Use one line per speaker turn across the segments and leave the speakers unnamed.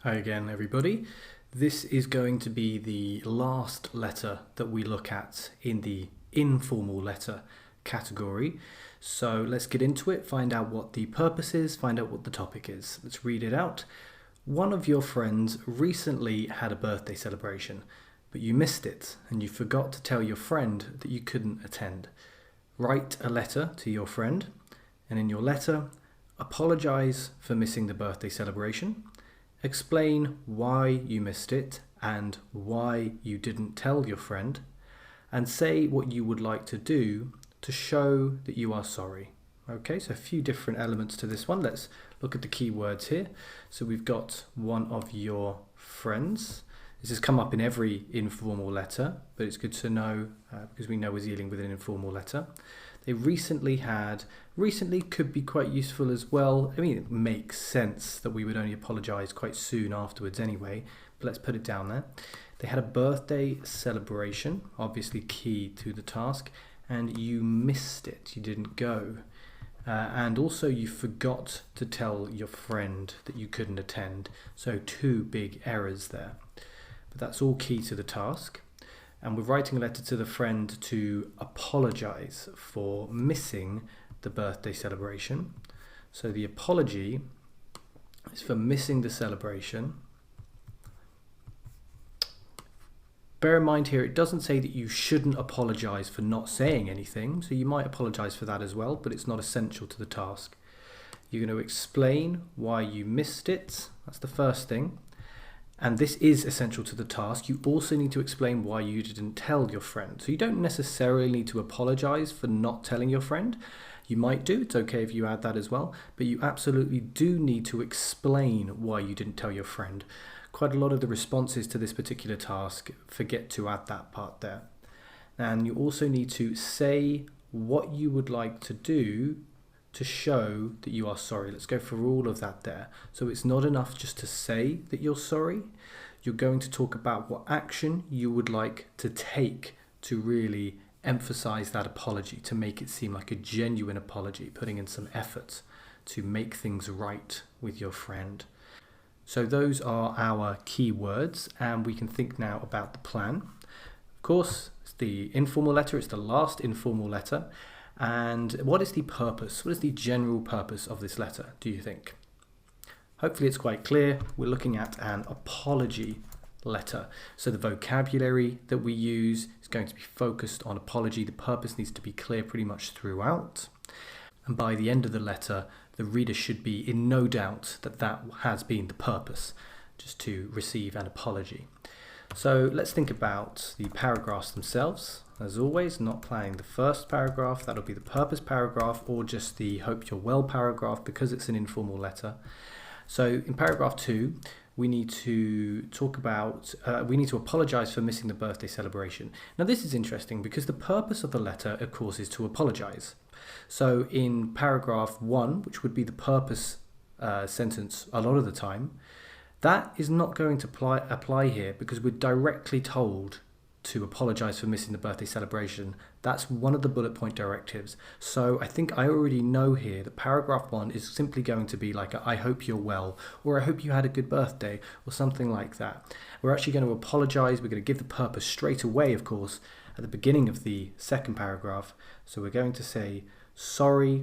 Hi again, everybody. This is going to be the last letter that we look at in the informal letter category. So let's get into it, find out what the purpose is, find out what the topic is. Let's read it out. One of your friends recently had a birthday celebration, but you missed it and you forgot to tell your friend that you couldn't attend. Write a letter to your friend, and in your letter, apologize for missing the birthday celebration. Explain why you missed it and why you didn't tell your friend, and say what you would like to do to show that you are sorry. Okay, so a few different elements to this one. Let's look at the key words here. So we've got one of your friends. This has come up in every informal letter, but it's good to know because we know we're dealing with an informal letter. They recently could be quite useful as well. I mean, it makes sense that we would only apologise quite soon afterwards anyway, but let's put it down there. They had a birthday celebration, obviously key to the task, and you missed it, you didn't go. And also you forgot to tell your friend that you couldn't attend, so two big errors there. But that's all key to the task. And we're writing a letter to the friend to apologise for missing the birthday celebration. So the apology is for missing the celebration. Bear in mind here, it doesn't say that you shouldn't apologise for not saying anything. So you might apologise for that as well, but it's not essential to the task. You're going to explain why you missed it. That's the first thing. And this is essential to the task. You also need to explain why you didn't tell your friend. So you don't necessarily need to apologise for not telling your friend. You might do, it's okay if you add that as well, but you absolutely do need to explain why you didn't tell your friend. Quite a lot of the responses to this particular task forget to add that part there. And you also need to say what you would like to do to show that you are sorry. Let's go through all of that there. So it's not enough just to say that you're sorry. You're going to talk about what action you would like to take to really emphasize that apology, to make it seem like a genuine apology, putting in some effort to make things right with your friend. So those are our key words, and we can think now about the plan. Of course, it's the informal letter, it's the last informal letter. And what is the purpose? What is the general purpose of this letter, do you think? Hopefully it's quite clear. We're looking at an apology letter. So the vocabulary that we use is going to be focused on apology. The purpose needs to be clear pretty much throughout. And by the end of the letter, the reader should be in no doubt that that has been the purpose, just to receive an apology. So let's think about the paragraphs themselves. As always, not planning the first paragraph, that'll be the purpose paragraph, or just the hope you're well paragraph because it's an informal letter. So in paragraph 2, we need to talk about, we need to apologise for missing the birthday celebration. Now this is interesting because the purpose of the letter, of course, is to apologise. So in paragraph 1, which would be the purpose sentence a lot of the time, that is not going to apply here because we're directly told to apologise for missing the birthday celebration. That's one of the bullet point directives. So I think I already know here that paragraph 1 is simply going to be like I hope you're well, or I hope you had a good birthday, or something like that. We're actually going to apologise. We're going to give the purpose straight away, of course, at the beginning of the second paragraph. So we're going to say sorry.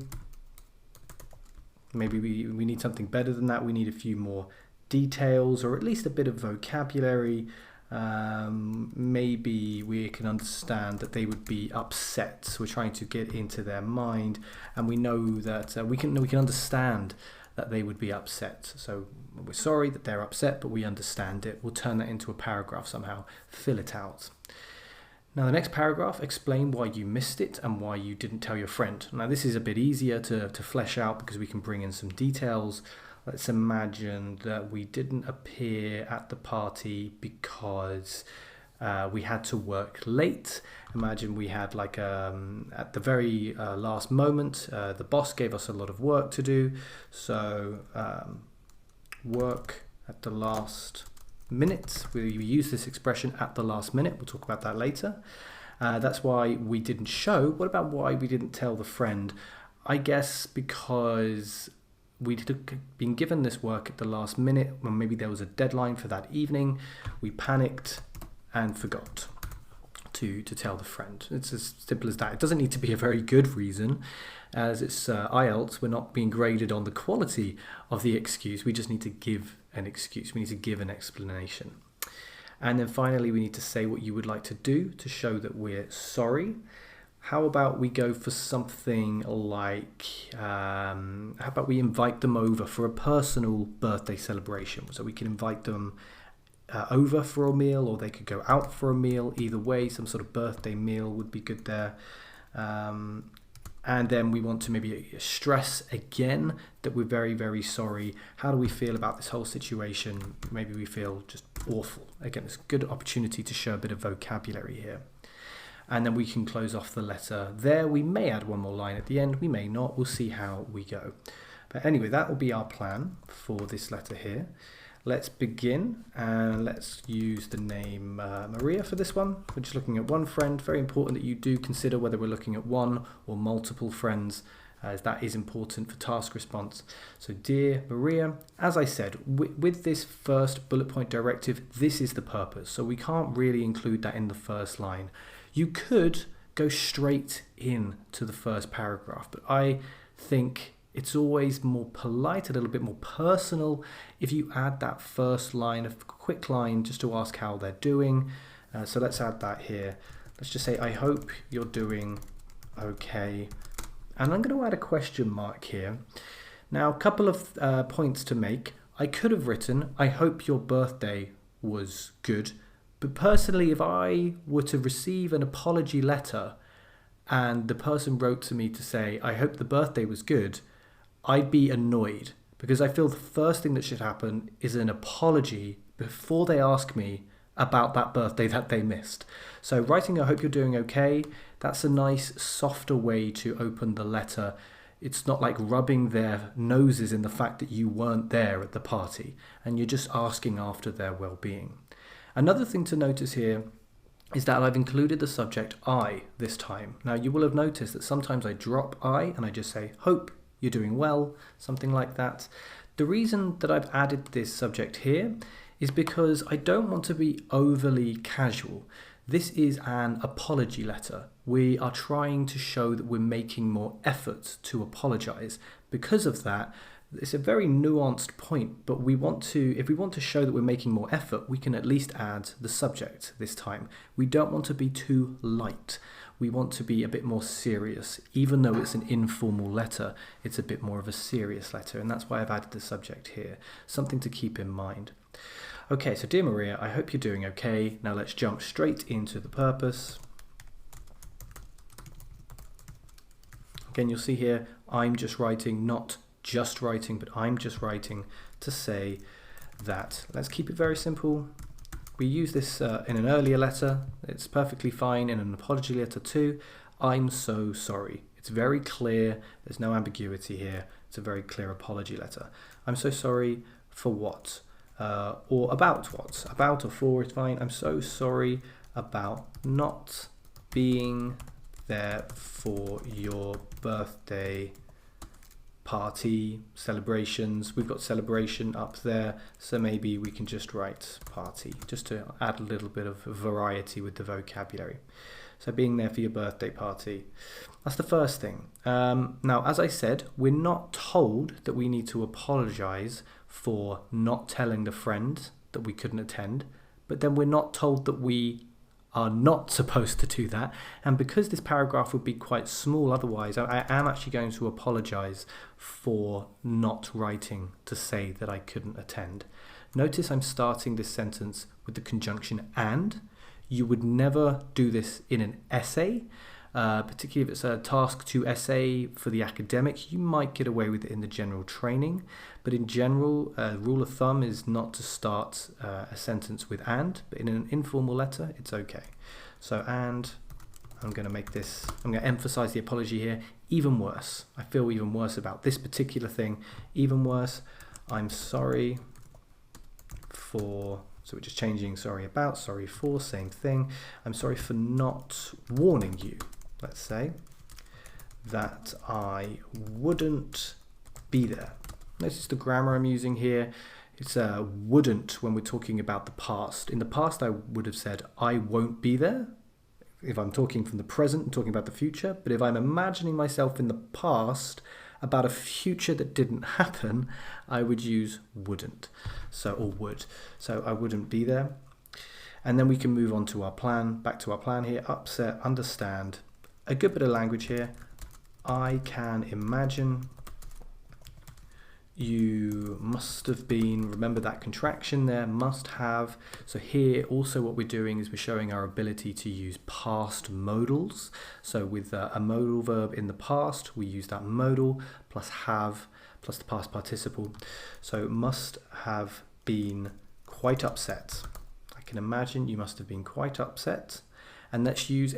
Maybe we need something better than that. We need a few more details, or at least a bit of vocabulary. Maybe we can understand that they would be upset. So we're trying to get into their mind, and we know that we can understand that they would be upset. So we're sorry that they're upset, but we understand it. We'll turn that into a paragraph somehow, fill it out. Now the next paragraph, explain why you missed it and why you didn't tell your friend. Now this is a bit easier to flesh out because we can bring in some details. Let's imagine that we didn't appear at the party because we had to work late. Imagine we had like at the very last moment, the boss gave us a lot of work to do. So work at the last minute. We use this expression at the last minute. We'll talk about that later. That's why we didn't show. What about why we didn't tell the friend? I guess because we'd been given this work at the last minute, when maybe there was a deadline for that evening. We panicked and forgot to tell the friend. It's as simple as that. It doesn't need to be a very good reason, as it's IELTS. We're not being graded on the quality of the excuse. We just need to give an excuse. We need to give an explanation. And then finally, we need to say what you would like to do to show that we're sorry. How about we go for something like, how about we invite them over for a personal birthday celebration? So we can invite them over for a meal, or they could go out for a meal. Either way, some sort of birthday meal would be good there. And then we want to maybe stress again that we're very, very sorry. How do we feel about this whole situation? Maybe we feel just awful. Again, it's a good opportunity to show a bit of vocabulary here. And then we can close off the letter there. We may add one more line at the end. We may not. We'll see how we go. But anyway, that will be our plan for this letter here. Let's begin, and let's use the name Maria for this one. We're just looking at one friend. Very important that you do consider whether we're looking at one or multiple friends, as that is important for task response. So dear Maria, as I said, with this first bullet point directive, this is the purpose. So we can't really include that in the first line. You could go straight in to the first paragraph, but I think it's always more polite, a little bit more personal, if you add that first line, a quick line, just to ask how they're doing. So let's add that here. Let's just say, I hope you're doing okay. And I'm going to add a question mark here. Now, a couple of points to make. I could have written, I hope your birthday was good. But personally, if I were to receive an apology letter and the person wrote to me to say, I hope the birthday was good, I'd be annoyed, because I feel the first thing that should happen is an apology before they ask me about that birthday that they missed. So writing, I hope you're doing okay, that's a nice, softer way to open the letter. It's not like rubbing their noses in the fact that you weren't there at the party, and you're just asking after their well-being. Another thing to notice here is that I've included the subject I this time. Now, you will have noticed that sometimes I drop I and I just say, hope you're doing well, something like that. The reason that I've added this subject here is because I don't want to be overly casual. This is an apology letter. We are trying to show that we're making more effort to apologize. Because of that, it's a very nuanced point, but we want to, if we want to show that we're making more effort, we can at least add the subject this time. We don't want to be too light. We want to be a bit more serious. Even though it's an informal letter, it's a bit more of a serious letter, and that's why I've added the subject here. Something to keep in mind. Okay, so dear Maria, I hope you're doing okay. Now let's jump straight into the purpose. Again, you'll see here, I'm just writing, not just writing, but I'm just writing to say that. Let's keep it very simple. We use this in an earlier letter. It's perfectly fine in an apology letter too. I'm so sorry. It's very clear. There's no ambiguity here. It's a very clear apology letter. I'm so sorry for what? Or about what? About or for is fine. I'm so sorry about not being there for your birthday party, celebrations. We've got celebration up there, so maybe we can just write party, just to add a little bit of variety with the vocabulary. So being there for your birthday party. That's the first thing. Now, as I said, we're not told that we need to apologize for not telling the friend that we couldn't attend, but then we're not told that we are not supposed to do that. And because this paragraph would be quite small otherwise, I am actually going to apologize for not writing to say that I couldn't attend. Notice I'm starting this sentence with the conjunction and. You would never do this in an essay, particularly if it's a task 2 essay for the academic. You might get away with it in the general training, but in general, rule of thumb is not to start a sentence with and, but in an informal letter, it's okay. So and, I'm going to emphasize the apology here, even worse. I feel even worse about this particular thing, even worse. I'm sorry for... So we're just changing sorry about, sorry for, same thing. I'm sorry for not warning you, let's say, that I wouldn't be there. Notice the grammar I'm using here. It's wouldn't when we're talking about the past. In the past, I would have said, I won't be there. If I'm talking from the present and talking about the future. But if I'm imagining myself in the past about a future that didn't happen, I would use wouldn't. Or would. So I wouldn't be there. And then we can move on to our plan, back to our plan here. Upset, understand. A good bit of language here. I can imagine you must have been, remember that contraction there, must have. So here also what we're doing is we're showing our ability to use past modals. So with a modal verb in the past, we use that modal plus have plus the past participle. So must have been quite upset. I can imagine you must have been quite upset. And let's use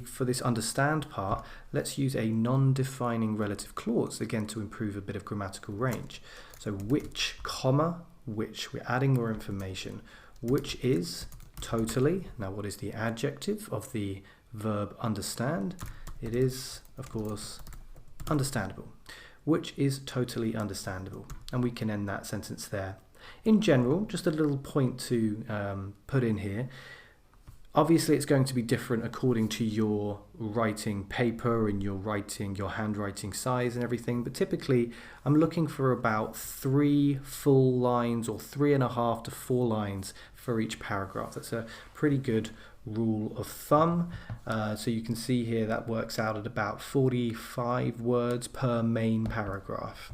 for this understand part, let's use a non-defining relative clause, again, to improve a bit of grammatical range. So which, comma, which, we're adding more information. Which is totally, now what is the adjective of the verb understand? It is, of course, understandable. Which is totally understandable. And we can end that sentence there. In general, just a little point to put in here. Obviously, it's going to be different according to your writing paper and your handwriting size and everything. But typically, I'm looking for about 3 full lines or 3.5 to 4 lines for each paragraph. That's a pretty good rule of thumb. So you can see here that works out at about 45 words per main paragraph.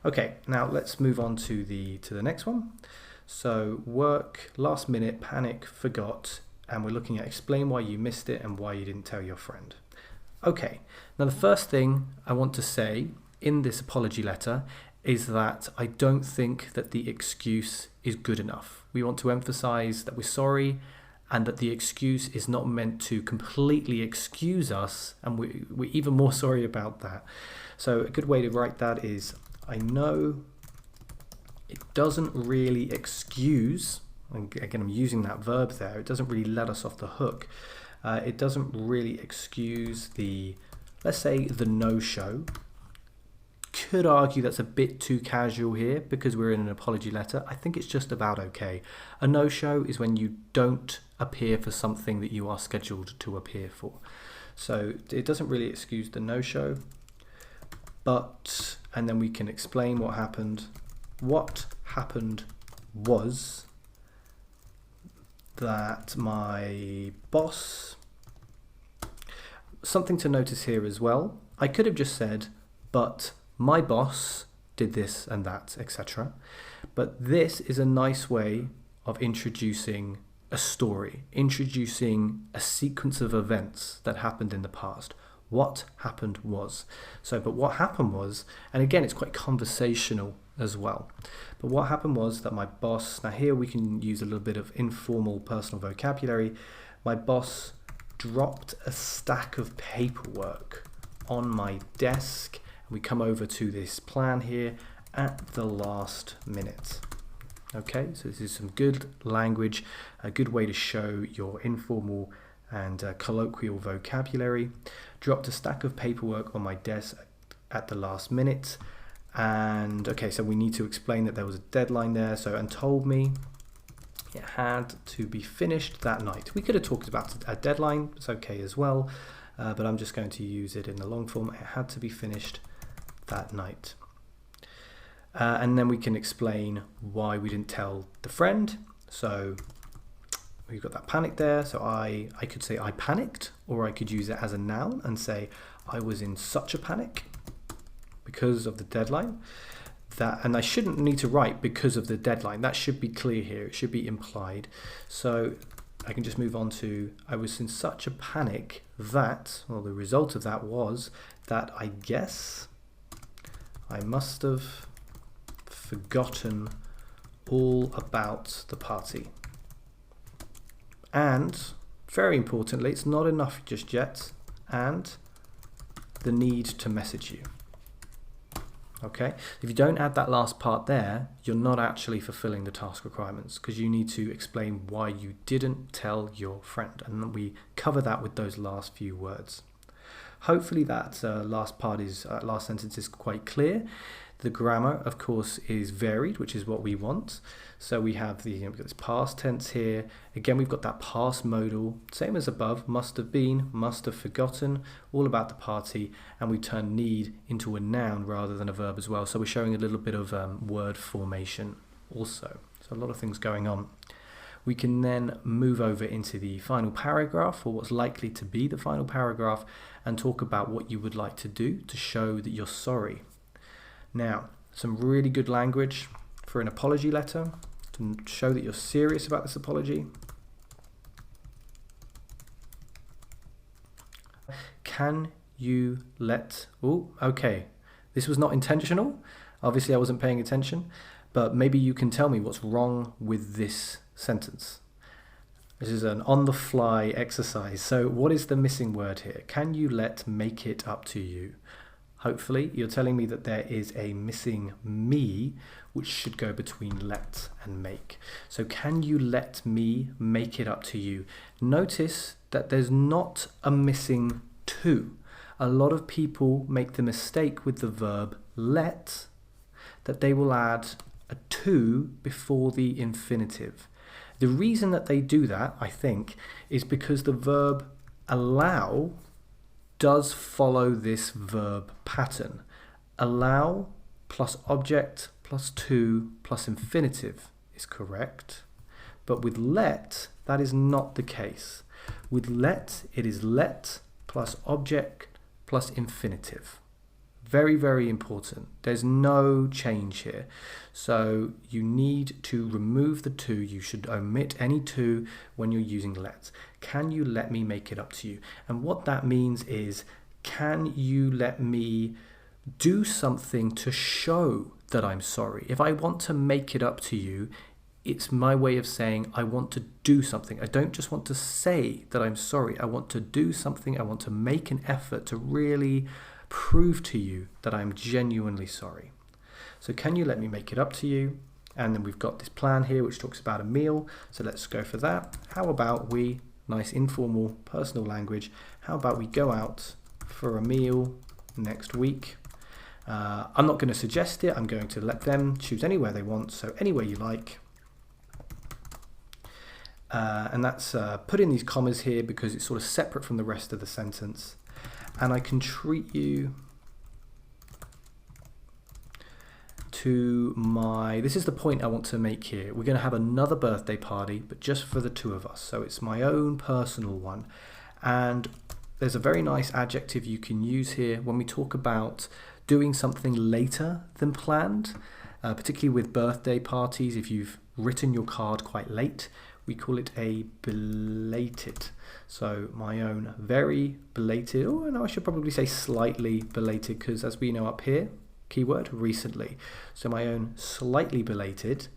Okay, now let's move on to the next one. So work, last minute, panic, forgot. And we're looking at explain why you missed it and why you didn't tell your friend. Okay, now the first thing I want to say in this apology letter is that I don't think that the excuse is good enough. We want to emphasize that we're sorry and that the excuse is not meant to completely excuse us, and we're even more sorry about that. So a good way to write that is, I know it doesn't really excuse. And again, I'm using that verb there. It doesn't really let us off the hook. It doesn't really excuse let's say the no-show. Could argue that's a bit too casual here because we're in an apology letter. I think it's just about okay. A no-show is when you don't appear for something that you are scheduled to appear for. So it doesn't really excuse the no-show, and then we can explain what happened. What happened was that my boss, something to notice here as well, I could have just said, but my boss did this and that, etc. But this is a nice way of introducing a story, introducing a sequence of events that happened in the past. What happened was. But what happened was, and again, it's quite conversational as well. But what happened was that my boss, now here we can use a little bit of informal personal vocabulary. My boss dropped a stack of paperwork on my desk. And we come over to this plan here at the last minute. Okay, so this is some good language, a good way to show your informal and colloquial vocabulary. Dropped a stack of paperwork on my desk at the last minute. And okay, so we need to explain that there was a deadline there. And told me it had to be finished that night. We could have talked about a deadline, it's okay as well, but I'm just going to use it in the long form. It had to be finished that night. And then we can explain why we didn't tell the friend. So we've got that panic there. So I could say I panicked, or I could use it as a noun and say I was in such a panic because of the deadline. And I shouldn't need to write because of the deadline. That should be clear here. It should be implied. So I can just move on to I was in such a panic that, well, the result of that was that I guess I must have forgotten all about the party. And very importantly, it's not enough just yet, and the need to message you. Okay, if you don't add that last part there, you're not actually fulfilling the task requirements, because you need to explain why you didn't tell your friend, and we cover that with those last few words. Hopefully that last sentence is quite clear. The grammar, of course, is varied, which is what we want. So we have we've got this past tense here. Again, we've got that past modal, same as above, must have been, must have forgotten, all about the party, and we turn need into a noun rather than a verb as well. So we're showing a little bit of word formation also. So a lot of things going on. We can then move over into the final paragraph, or what's likely to be the final paragraph, and talk about what you would like to do to show that you're sorry. Now, some really good language for an apology letter to show that you're serious about this apology. Can you let... Oh, okay. This was not intentional. Obviously, I wasn't paying attention. But maybe you can tell me what's wrong with this sentence. This is an on-the-fly exercise. So what is the missing word here? Can you let make it up to you? Hopefully you're telling me that there is a missing me, which should go between let and make. So can you let me make it up to you? Notice that there's not a missing to. A lot of people make the mistake with the verb let that they will add a to before the infinitive. The reason that they do that, I think, is because the verb allow does follow this verb pattern. Allow plus object plus to plus infinitive is correct, but with let, that is not the case. With let, it is let plus object plus infinitive. Very, very important. There's no change here. So you need to remove the to. You should omit any to when you're using let. Can you let me make it up to you? And what that means is, can you let me do something to show that I'm sorry? If I want to make it up to you, it's my way of saying I want to do something. I don't just want to say that I'm sorry. I want to do something. I want to make an effort to really prove to you that I'm genuinely sorry. So can you let me make it up to you? And then we've got this plan here which talks about a meal. So let's go for that. How about we, nice informal personal language, how about we go out for a meal next week? I'm not going to suggest it. I'm going to let them choose anywhere they want. So anywhere you like. And that's put in these commas here because it's sort of separate from the rest of the sentence. And I can treat you to this is the point I want to make here. We're going to have another birthday party, but just for the two of us. So it's my own personal one. And there's a very nice adjective you can use here when we talk about doing something later than planned, particularly with birthday parties. If you've written your card quite late, we call it a belated. So my own very belated, oh no, I should probably say slightly belated, because as we know up here, keyword recently. So my own slightly belated,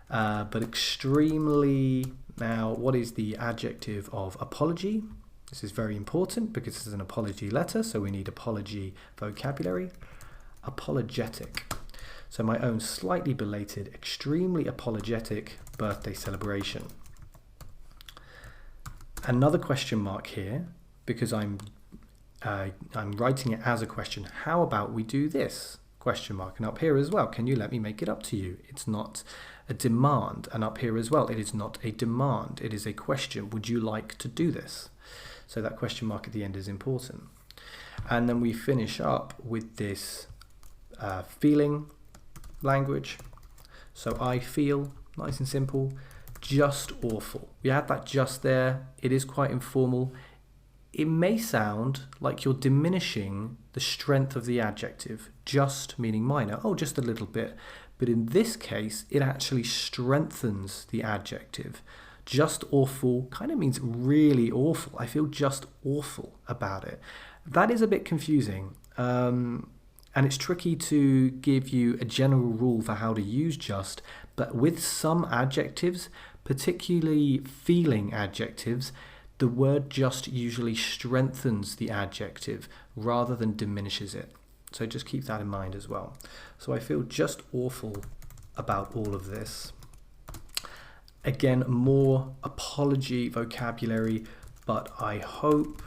but extremely. Now, what is the adjective of apology? This is very important because this is an apology letter, so we need apology vocabulary. Apologetic. So my own slightly belated, extremely apologetic birthday celebration. Another question mark here, because I'm writing it as a question. How about we do this? Question mark. And up here as well, can you let me make it up to you? It's not a demand. And up here as well, it is not a demand. It is a question. Would you like to do this? So that question mark at the end is important. And then we finish up with this feeling language. So I feel, nice and simple, just awful. We had that just there. It is quite informal. It may sound like you're diminishing the strength of the adjective, just meaning minor, oh, just a little bit. But in this case, it actually strengthens the adjective. Just awful kind of means really awful. I feel just awful about it. That is a bit confusing. And it's tricky to give you a general rule for how to use just, but with some adjectives, particularly feeling adjectives, the word just usually strengthens the adjective rather than diminishes it. So just keep that in mind as well. So I feel just awful about all of this. Again, more apology vocabulary, but I hope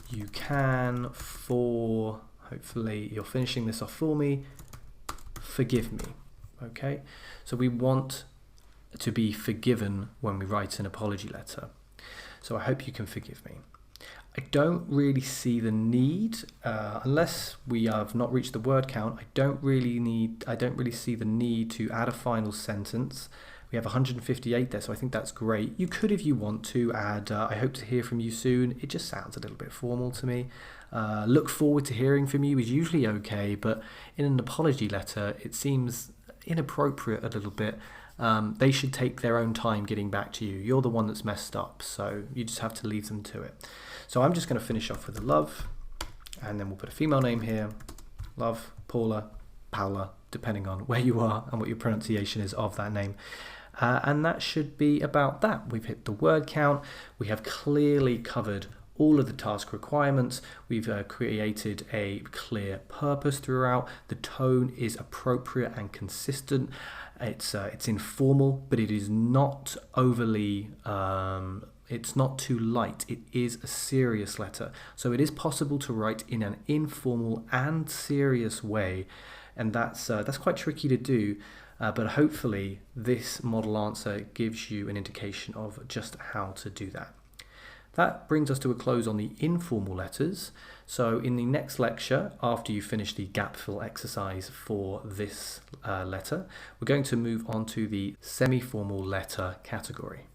you can hopefully you're finishing this off for me. forgive me. Okay, so we want to be forgiven when we write an apology letter. So I hope you can forgive me. I don't really see the need, unless we have not reached the word count, I don't really see the need to add a final sentence. We have 158 there, so I think that's great. You could, if you want to, add, I hope to hear from you soon. It just sounds a little bit formal to me. Look forward to hearing from you is usually okay, but in an apology letter, it seems inappropriate a little bit. They should take their own time getting back to you. You're the one that's messed up, so you just have to leave them to it. So I'm just going to finish off with a love, and then we'll put a female name here. Love, Paula, depending on where you are and what your pronunciation is of that name. And that should be about that. We've hit the word count. We have clearly covered all of the task requirements. We've created a clear purpose throughout. The tone is appropriate and consistent. It's informal, but it is not overly, it's not too light. It is a serious letter. So it is possible to write in an informal and serious way. And that's quite tricky to do. But hopefully this model answer gives you an indication of just how to do that. That brings us to a close on the informal letters. So in the next lecture, after you finish the gap fill exercise for this letter, we're going to move on to the semi-formal letter category.